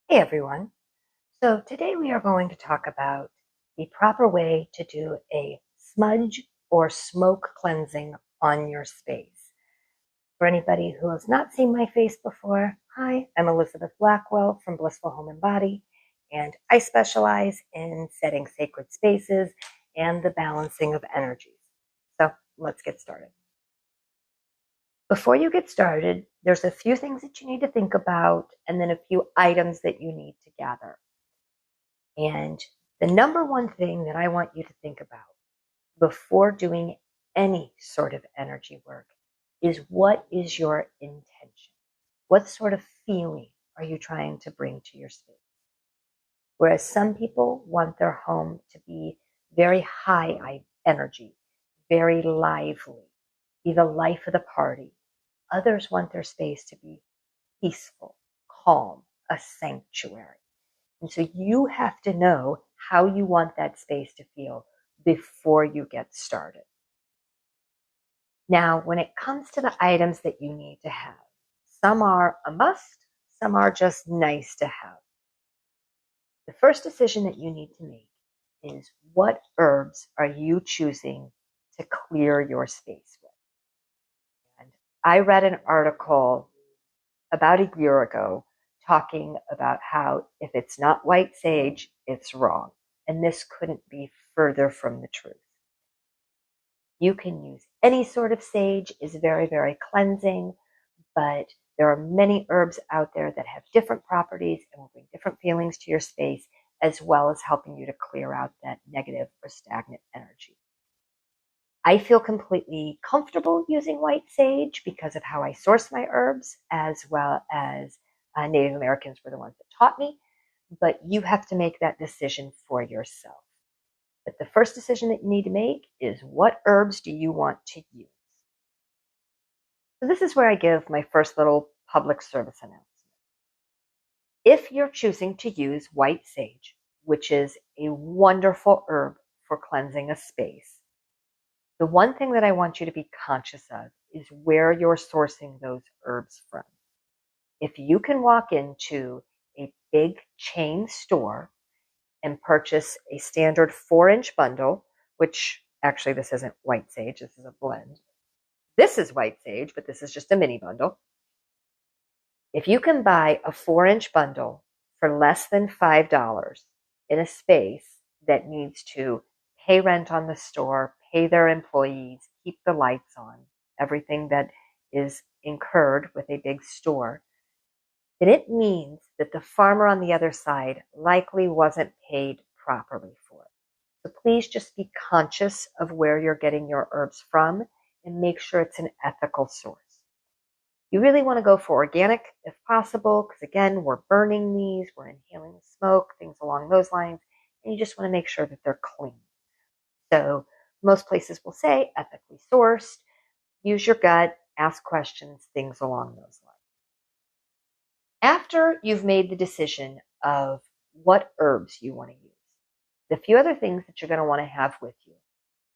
Hey everyone. So today we are going to talk about the proper way to do a smudge or smoke cleansing on your space. For anybody who has not seen my face before, hi, I'm Elizabeth Blackwell from Blissful Home and Body, and I specialize in setting sacred spaces and the balancing of energies. So let's get started. Before you get started, there's a few things that you need to think about and then a few items that you need to gather. And the number one thing that I want you to think about before doing any sort of energy work is, what is your intention? What sort of feeling are you trying to bring to your space? Whereas some people want their home to be very high energy, very lively, be the life of the party. Others want their space to be peaceful, calm, a sanctuary. And so you have to know how you want that space to feel before you get started. Now, when it comes to the items that you need to have, some are a must, some are just nice to have. The first decision that you need to make is, what herbs are you choosing to clear your space with? And I read an article about a year ago talking about how if it's not white sage, it's wrong. And this couldn't be further from the truth. You can use any sort of sage, is very, very cleansing, but there are many herbs out there that have different properties and will bring different feelings to your space, as well as helping you to clear out that negative or stagnant energy. I feel completely comfortable using white sage because of how I source my herbs, as well as Native Americans were the ones that taught me, but you have to make that decision for yourself. But the first decision that you need to make is, what herbs do you want to use? So this is where I give my first little public service announcement. If you're choosing to use white sage, which is a wonderful herb for cleansing a space, the one thing that I want you to be conscious of is where you're sourcing those herbs from. If you can walk into a big chain store and purchase a standard 4-inch bundle, which actually this isn't white sage, this is a blend. This is white sage, but this is just a mini bundle. If you can buy a 4-inch bundle for less than $5 in a space that needs to pay rent on the store, pay their employees, keep the lights on, everything that is incurred with a big store, then it means that the farmer on the other side likely wasn't paid properly for it. So please just be conscious of where you're getting your herbs from and make sure it's an ethical source. You really want to go for organic if possible, because again, we're burning these, we're inhaling the smoke, things along those lines, and you just want to make sure that they're clean. So most places will say ethically sourced, use your gut, ask questions, things along those lines. After you've made the decision of what herbs you want to use, the few other things that you're going to want to have with you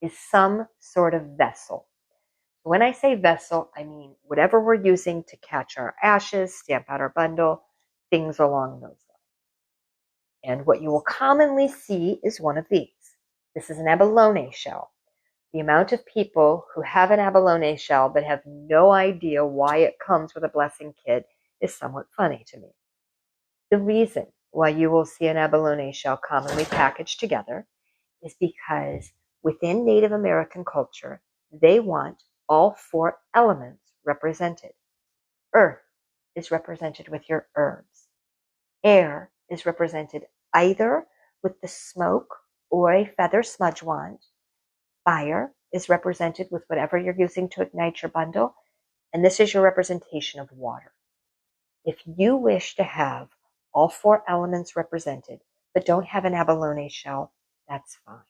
is some sort of vessel. When I say vessel, I mean whatever we're using to catch our ashes, stamp out our bundle, things along those lines. And what you will commonly see is one of these. This is an abalone shell. The amount of people who have an abalone shell but have no idea why it comes with a blessing kit is somewhat funny to me. The reason why you will see an abalone shell commonly packaged together is because within Native American culture, they want all 4 elements represented. Earth is represented with your herbs. Air is represented either with the smoke or a feather smudge wand. Fire is represented with whatever you're using to ignite your bundle. And this is your representation of water. If you wish to have all 4 elements represented, but don't have an abalone shell, that's fine.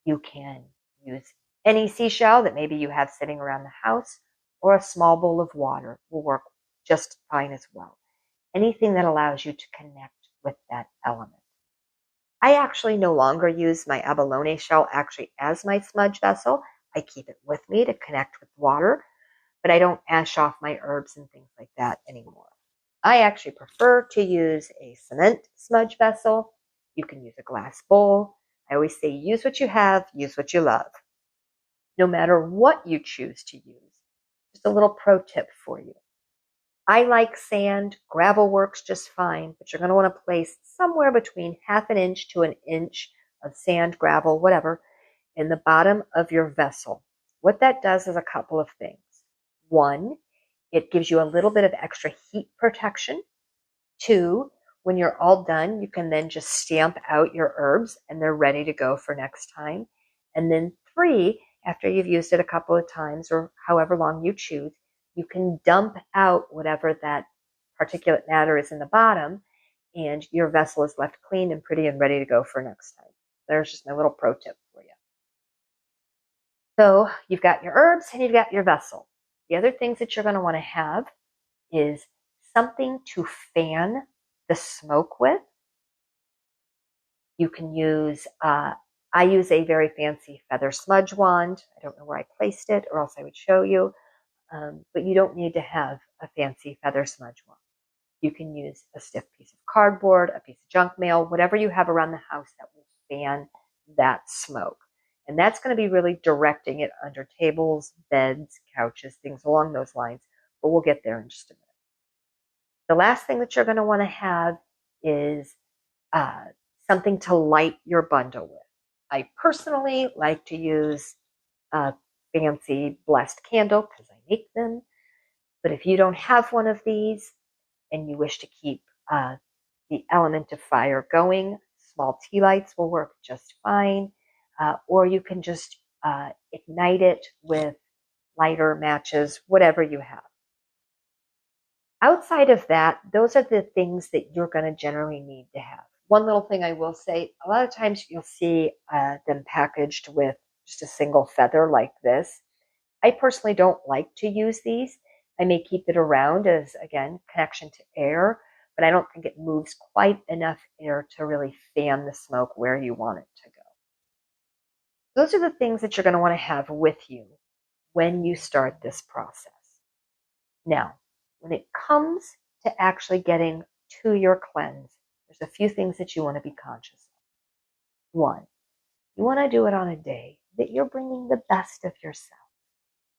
You can use any seashell that maybe you have sitting around the house, or a small bowl of water will work just fine as well. Anything that allows you to connect with that element. I actually no longer use my abalone shell actually as my smudge vessel. I keep it with me to connect with water, but I don't ash off my herbs and things like that anymore. I actually prefer to use a cement smudge vessel. You can use a glass bowl. I always say use what you have, use what you love. No matter what you choose to use. Just a little pro tip for you. I like sand. Gravel works just fine, but you're going to want to place somewhere between half an inch to an inch of sand, gravel, whatever, in the bottom of your vessel. What that does is a couple of things. One, it gives you a little bit of extra heat protection. Two, when you're all done, you can then just stamp out your herbs and they're ready to go for next time. And then three, after you've used it a couple of times or however long you choose, you can dump out whatever that particulate matter is in the bottom and your vessel is left clean and pretty and ready to go for next time. There's just my little pro tip for you. So you've got your herbs and you've got your vessel. The other things that you're going to want to have is something to fan the smoke with. You can use, I use a very fancy feather smudge wand. I don't know where I placed it or else I would show you. But you don't need to have a fancy feather smudge wand. You can use a stiff piece of cardboard, a piece of junk mail, whatever you have around the house that will fan that smoke. And that's going to be really directing it under tables, beds, couches, things along those lines. But we'll get there in just a minute. The last thing that you're going to want to have is something to light your bundle with. I personally like to use a fancy blessed candle because I make them. But if you don't have one of these and you wish to keep the element of fire going, small tea lights will work just fine. Or you can just ignite it with lighter, matches, whatever you have. Outside of that, those are the things that you're going to generally need to have. One little thing I will say, a lot of times you'll see them packaged with just a single feather like this. I personally don't like to use these. I may keep it around as, again, connection to air, but I don't think it moves quite enough air to really fan the smoke where you want it to go. Those are the things that you're going to want to have with you when you start this process. Now, when it comes to actually getting to your cleanse, there's a few things that you want to be conscious of. One, you want to do it on a day that you're bringing the best of yourself.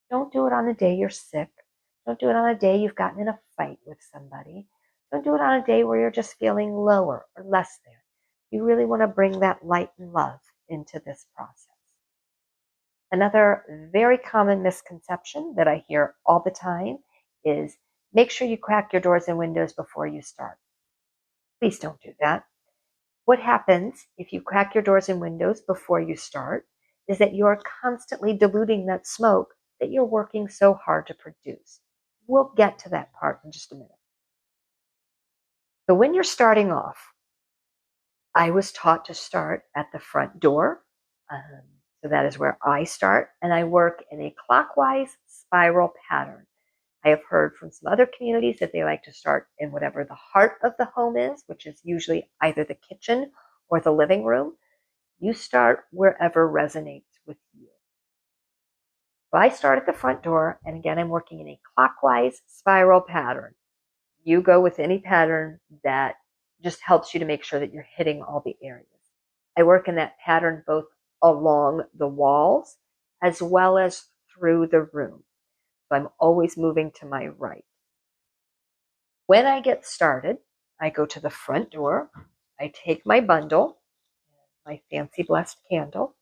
Don't do it on a day you're sick. Don't do it on a day you've gotten in a fight with somebody. Don't do it on a day where you're just feeling lower or less than. You really want to bring that light and love into this process. Another very common misconception that I hear all the time is make sure you crack your doors and windows before you start. Please don't do that. What happens if you crack your doors and windows before you start is that you're constantly diluting that smoke that you're working so hard to produce. We'll get to that part in just a minute. So when you're starting off, I was taught to start at the front door. So that is where I start, and I work in a clockwise spiral pattern. I have heard from some other communities that they like to start in whatever the heart of the home is, which is usually either the kitchen or the living room. You start wherever resonates with you. So I start at the front door, and again, I'm working in a clockwise spiral pattern. You go with any pattern that just helps you to make sure that you're hitting all the areas. I work in that pattern both along the walls as well as through the room. So I'm always moving to my right. When I get started, I go to the front door. I take my bundle, my fancy blessed candle,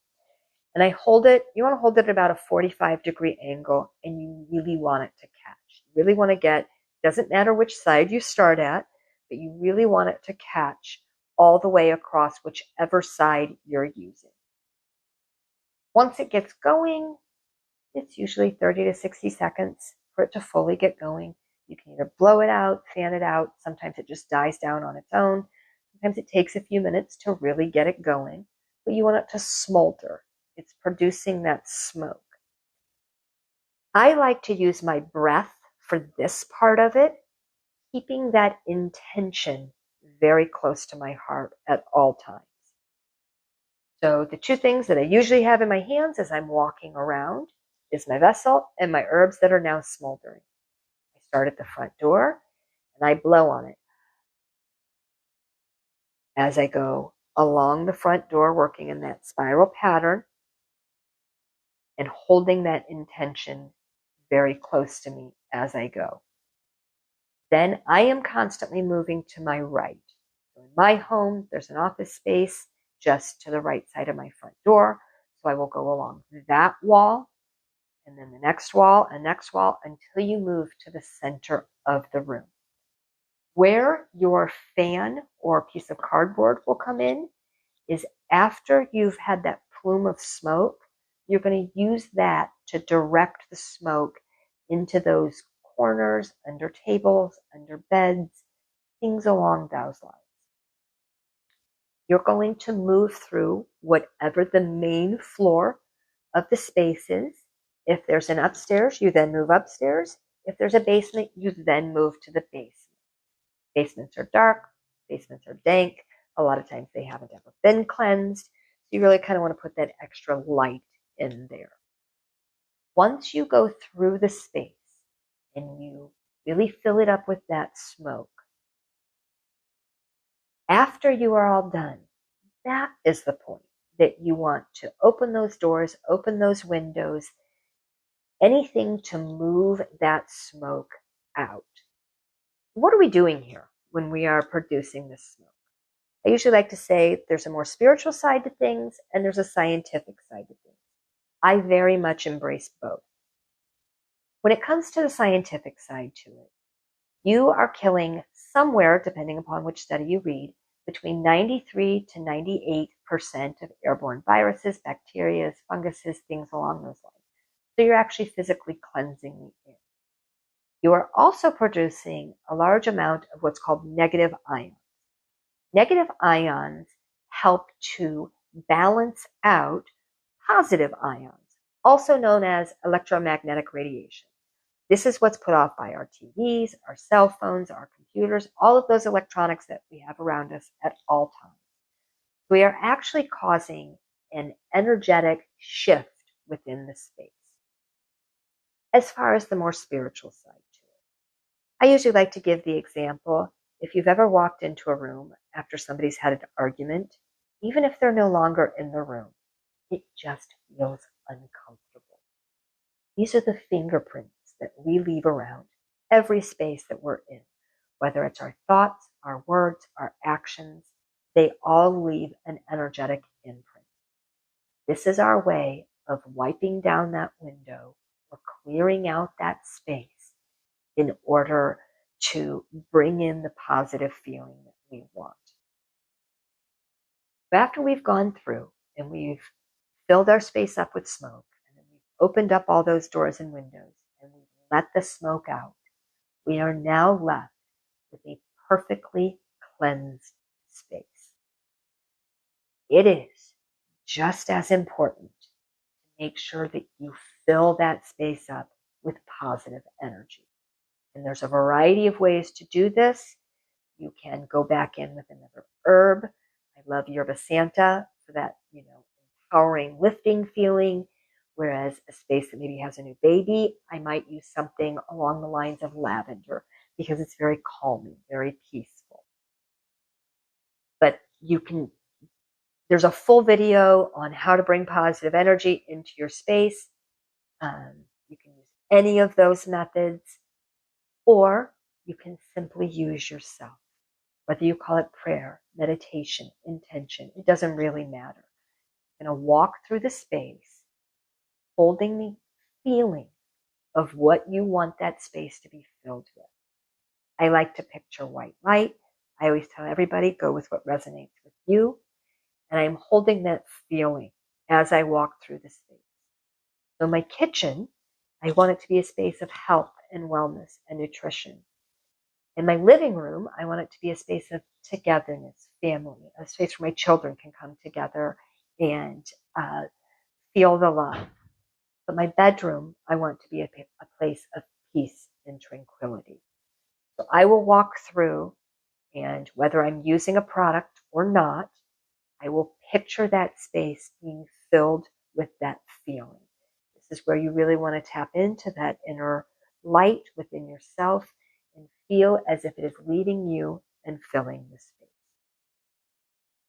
and I hold it. You want to hold it at about a 45-degree angle, and you really want it to catch. You really want to get, doesn't matter which side you start at, but you really want it to catch all the way across whichever side you're using. Once it gets going, it's usually 30 to 60 seconds for it to fully get going. You can either blow it out, fan it out. Sometimes it just dies down on its own. Sometimes it takes a few minutes to really get it going, but you want it to smolder. It's producing that smoke. I like to use my breath for this part of it, keeping that intention very close to my heart at all times. So the two things that I usually have in my hands as I'm walking around is my vessel and my herbs that are now smoldering. I start at the front door, and I blow on it as I go along the front door, working in that spiral pattern and holding that intention very close to me as I go. Then I am constantly moving to my right. So in my home, there's an office space just to the right side of my front door. So I will go along that wall and then the next wall and next wall until you move to the center of the room. Where your fan or piece of cardboard will come in is after you've had that plume of smoke, you're going to use that to direct the smoke into those corners, under tables, under beds, things along those lines. You're going to move through whatever the main floor of the space is. If there's an upstairs, you then move upstairs. If there's a basement, you then move to the basement. Basements are dark, basements are dank. A lot of times they haven't ever been cleansed. So you really kind of want to put that extra light in there. Once you go through the space and you really fill it up with that smoke, after you are all done, that is the point that you want to open those doors, open those windows, anything to move that smoke out. What are we doing here when we are producing this smoke? I usually like to say there's a more spiritual side to things and there's a scientific side to things. I very much embrace both. When it comes to the scientific side to it, you are killing somewhere, depending upon which study you read, between 93 to 98% of airborne viruses, bacteria, funguses, things along those lines. So you're actually physically cleansing the air. You are also producing a large amount of what's called negative ions. Negative ions help to balance out positive ions, also known as electromagnetic radiation. This is what's put off by our TVs, our cell phones, our computers, all of those electronics that we have around us at all times. We are actually causing an energetic shift within the space. As far as the more spiritual side to it, I usually like to give the example, if you've ever walked into a room after somebody's had an argument, even if they're no longer in the room, it just feels uncomfortable. These are the fingerprints that we leave around every space that we're in, whether it's our thoughts, our words, our actions, they all leave an energetic imprint. This is our way of wiping down that window or clearing out that space in order to bring in the positive feeling that we want. After we've gone through and we've filled our space up with smoke, and then we've opened up all those doors and windows, and we've let the smoke out, we are now left with a perfectly cleansed space. It is just as important to make sure that you fill that space up with positive energy. And there's a variety of ways to do this. You can go back in with another herb. I love Yerba Santa for that, empowering, lifting feeling. Whereas a space that maybe has a new baby, I might use something along the lines of lavender because it's very calming, very peaceful. But there's a full video on how to bring positive energy into your space. You can use any of those methods, or you can simply use yourself. Whether you call it prayer, meditation, intention, it doesn't really matter. You're going to walk through the space holding the feeling of what you want that space to be filled with. I like to picture white light. I always tell everybody, go with what resonates with you. And I'm holding that feeling as I walk through the space. So my kitchen, I want it to be a space of health and wellness and nutrition. In my living room, I want it to be a space of togetherness, family, a space where my children can come together and feel the love. But my bedroom, I want to be a place of peace and tranquility. So I will walk through, and whether I'm using a product or not, I will picture that space being filled with that feeling. This is where you really want to tap into that inner light within yourself and feel as if it is leaving you and filling the space.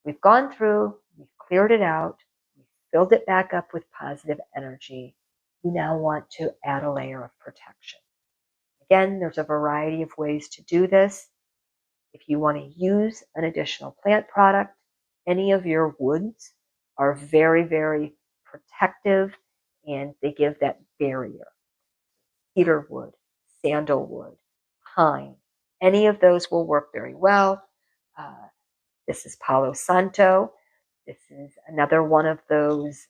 We've gone through, we've cleared it out, we've filled it back up with positive energy. You now want to add a layer of protection. Again, there's a variety of ways to do this. If you want to use an additional plant product, any of your woods are very, very protective and they give that barrier. Cedarwood, sandalwood, pine, any of those will work very well. This is Palo Santo. This is another one of those.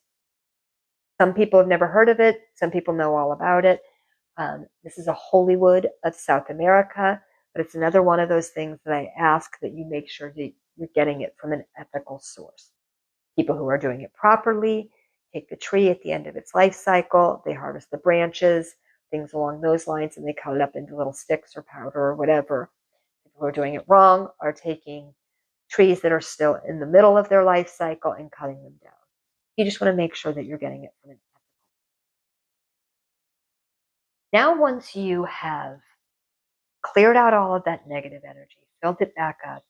Some people have never heard of it. Some people know all about it. This is a holy wood of South America, but it's another one of those things that I ask that you make sure that you're getting it from an ethical source. People who are doing it properly take the tree at the end of its life cycle, they harvest the branches, things along those lines, and they cut it up into little sticks or powder or whatever. People who are doing it wrong are taking trees that are still in the middle of their life cycle and cutting them down. You just want to make sure that you're getting it from an ethical. Now, once you have cleared out all of that negative energy, filled it back up,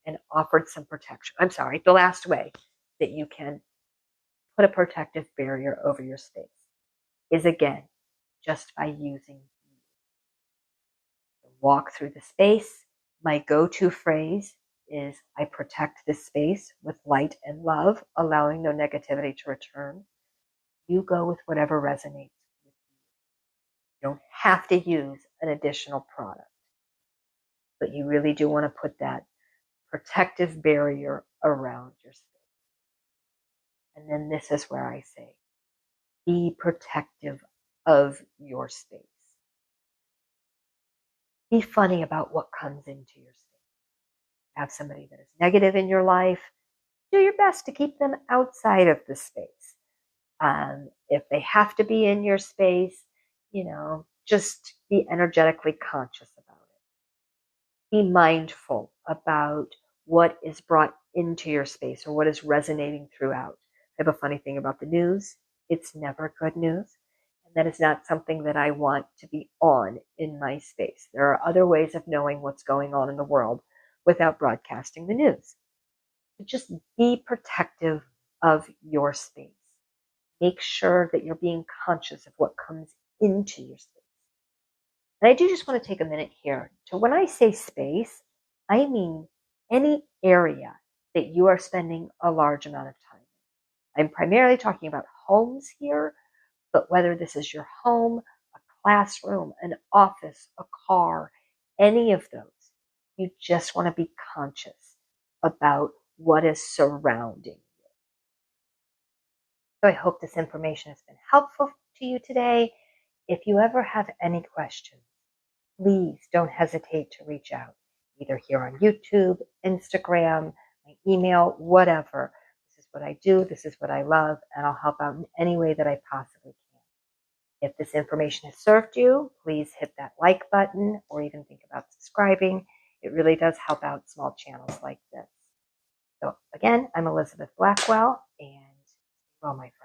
and offered some protection. I'm sorry, the last way that you can put a protective barrier over your space is, again, just by using walk through the space. My go-to phrase is, I protect this space with light and love, allowing no negativity to return. You go with whatever resonates with you. You don't have to use an additional product, but you really do want to put that protective barrier around your space. And then this is where I say, be protective of your space. Be funny about what comes into your space. Have somebody that is negative in your life, do your best to keep them outside of the space. If they have to be in your space, just be energetically conscious about it. Be mindful about what is brought into your space or what is resonating throughout. I have a funny thing about the news. It's never good news. And that is not something that I want to be on in my space. There are other ways of knowing what's going on in the world without broadcasting the news. So just be protective of your space. Make sure that you're being conscious of what comes into your space. And I do just want to take a minute here to, when I say space, I mean any area that you are spending a large amount of time in. I'm primarily talking about homes here, but whether this is your home, a classroom, an office, a car, any of those, you just want to be conscious about what is surrounding you. So I hope this information has been helpful to you today. If you ever have any questions, please don't hesitate to reach out, either here on YouTube, Instagram, my email, whatever. This is what I do, this is what I love, and I'll help out in any way that I possibly can. If this information has served you, please hit that like button or even think about subscribing. It really does help out small channels like this. So again, I'm Elizabeth Blackwell, and well, my friends.